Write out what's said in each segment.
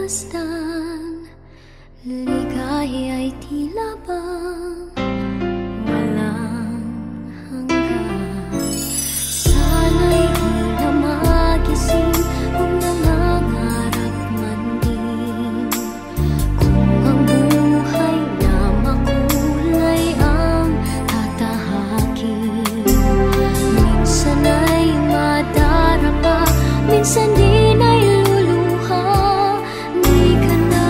masdan, ligaya'y tila bang walang hanggan. Sana'y di na magising kung nangangarap man din, kung ang buhay na makulay ang tatahakin. Minsan ay madarapa, minsan din ay luluha. Di ka na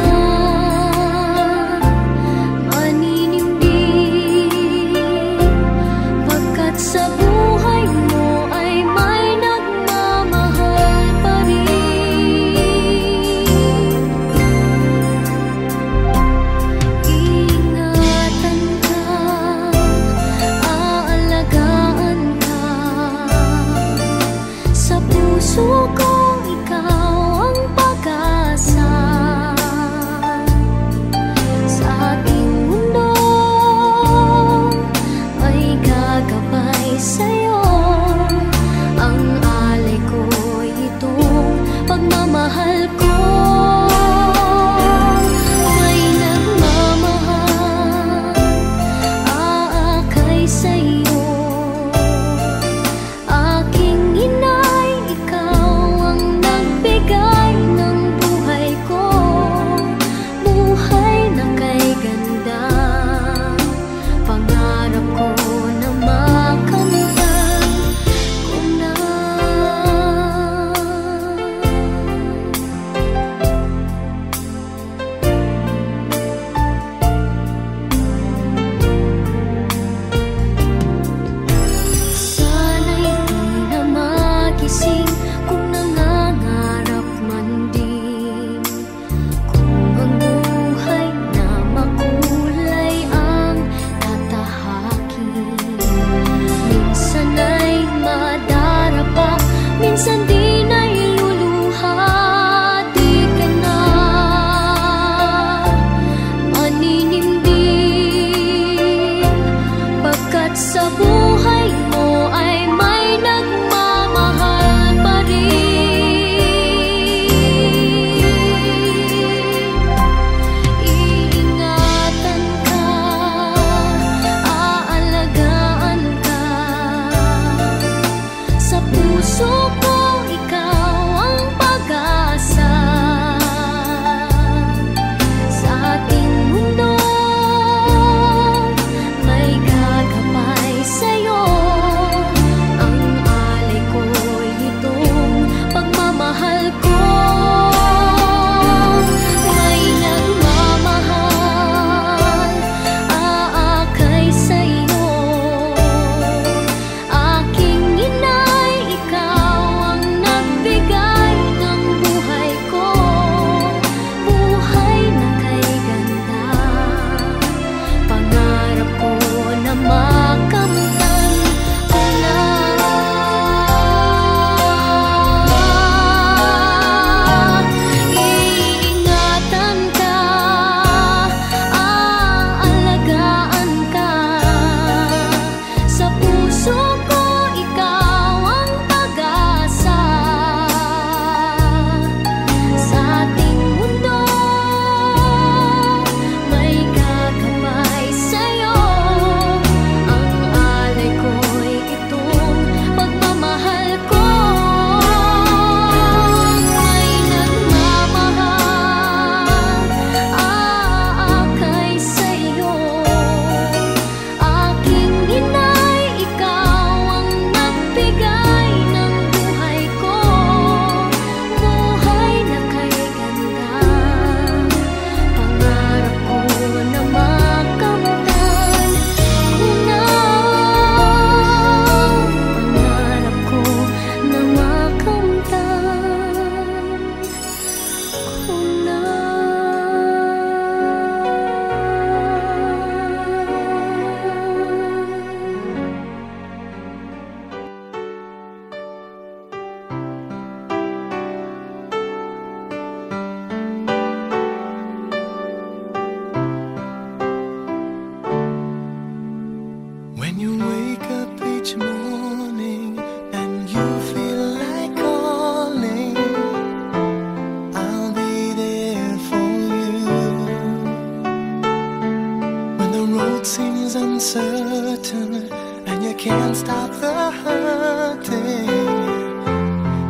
uncertain and you can't stop the hurting,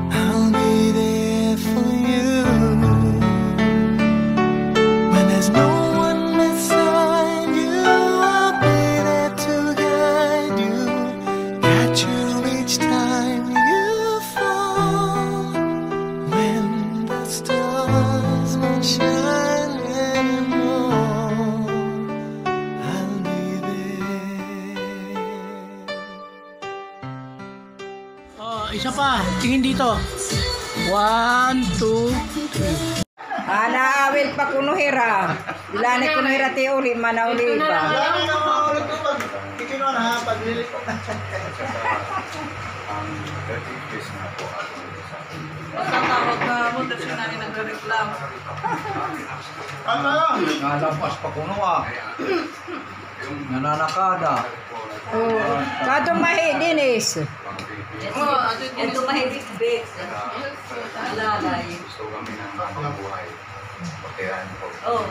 I'll be there for you. When there's no one beside you, I'll be there to guide you, catch you each time you fall. When the stars won't shine anymore, I'll be there. Oh, isa pa. Tingin dito. 1, 2, 3. Naawil pa kunuhira. Ilani kunuhira ti uli manauli pa. Kikino na paglilit ko. Ang 30 days na po ako. Tatawag na mo kasi nani nagreklamo. Ano? Nalampas pa kuno nananakada. Oh, kato mahi dinis. Ito mahigit bit. Alalay. Gusto kami ng mabuhay. Pagkiraan po. Oh.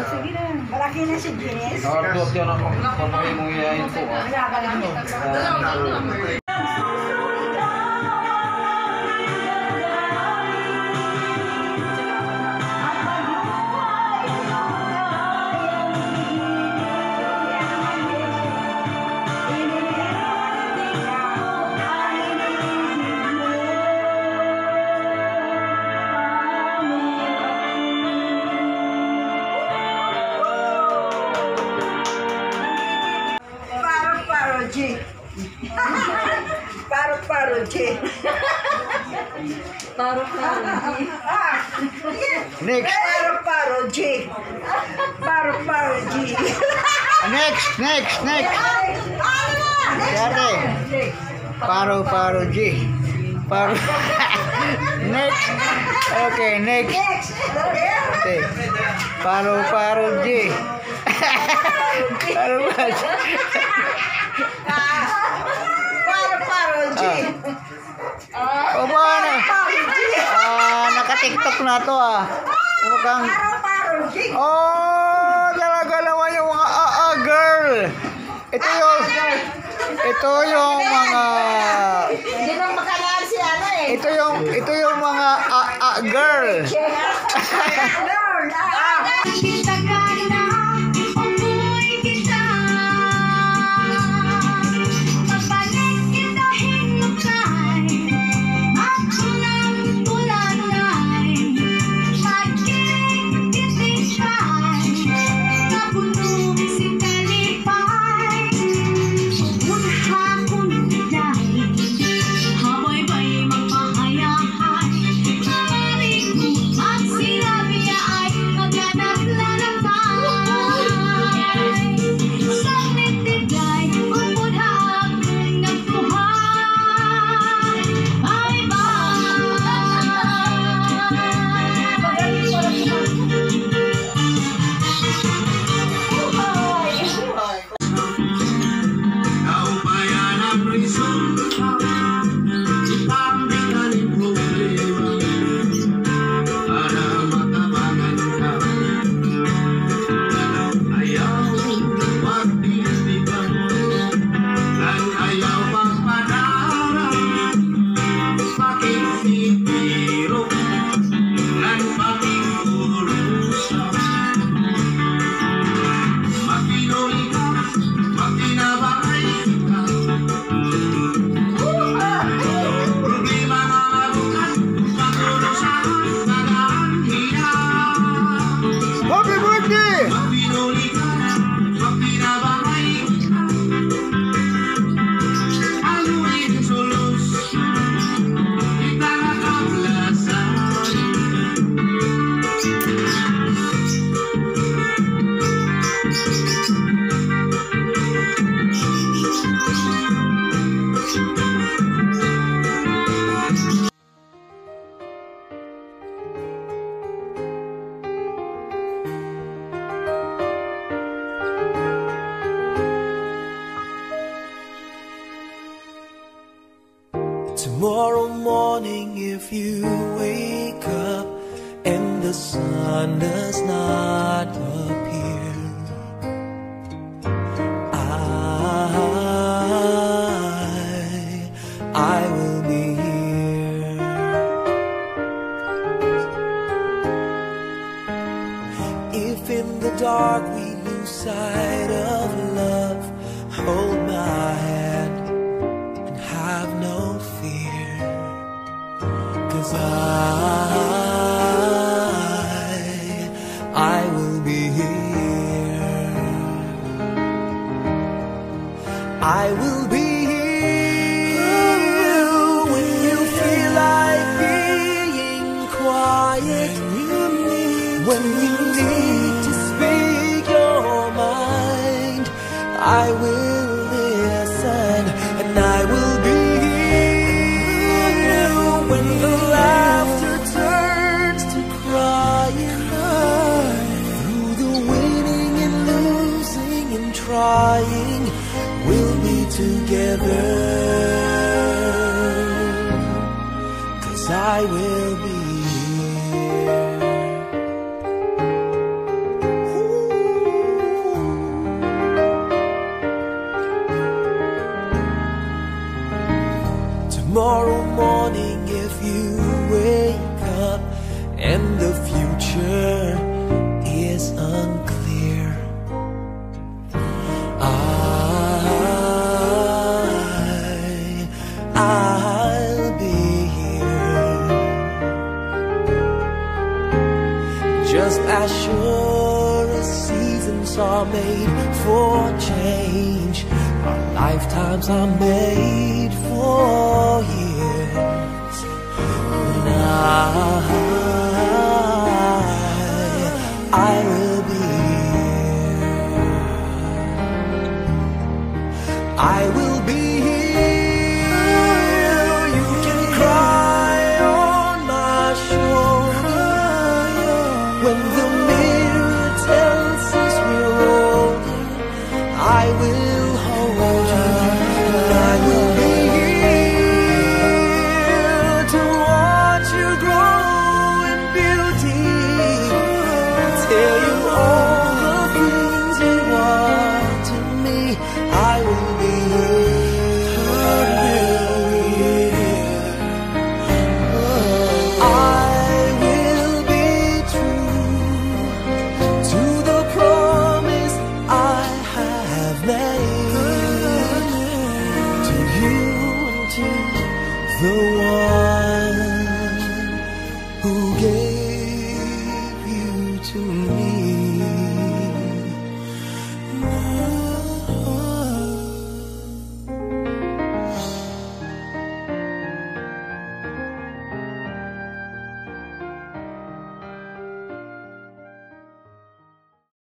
Sige na. Malaki na si Dinis. Nakatuot yan ang pamay mong iyayin po. Paru-paru G. Paru-paru G. Next. Paru-paru G. Paru-paru G. Next. Dati. Paru-paru G. Next. Okay, next. Okay. Paru-paru G. Paru-paru G. Paru-paru G. O paano? Naka-TikTok na to Mukhang... Paru-paru G. Oh, talaga naman yung mga girl. Ito yung mga... Hindi mo makalaan si ano eh. Ito yung mga girl. Kita ka na, umuwi kita. Pagbalik kita hinukay, makunang tulanay. Pagkilig itisay, napuno si talipay. Unha kunday, habay-bay magpahayahay. Maring at sinabi niya ay maghanap lalakay. Sa nitiday, umudhag nagtuhay. Bye-bye. Kaubayan ang reason, ipambigan ang problema para matabangan ka. Ayaw magtitigan, at ayaw magpadarang, pakikitiro, at pakikurusa. Magpinoy ka, magtinabay ka. Problema na mabukat, pagkurusan, nagaan hiya. Happy birthday! Magpinoy ka, magtinabay ka. Aluin solos, itanakablasan. Tomorrow morning, if you wake up and the sun does not appear, in the dark we lose sight of love, hold my hand and have no fear, 'cause I will be here. I will be here when you feel like being quiet, when you need to speak your mind. I will listen and I will be here when the laughter turns to crying. Through the winning and losing and trying, we'll be together, 'cause I will be tomorrow morning. If you wake up and the future is unclear, I'll be here, just as sure as seasons are made for change. Our lifetimes are made for years, and I will be here. I will be here. You can cry on my shoulder when the mirror tells us we're older. I will hold you. I will be here to watch you grow in beauty, tell you all the things you want to me. I will be here. I will be true to the promise I have made to you and to the one who gave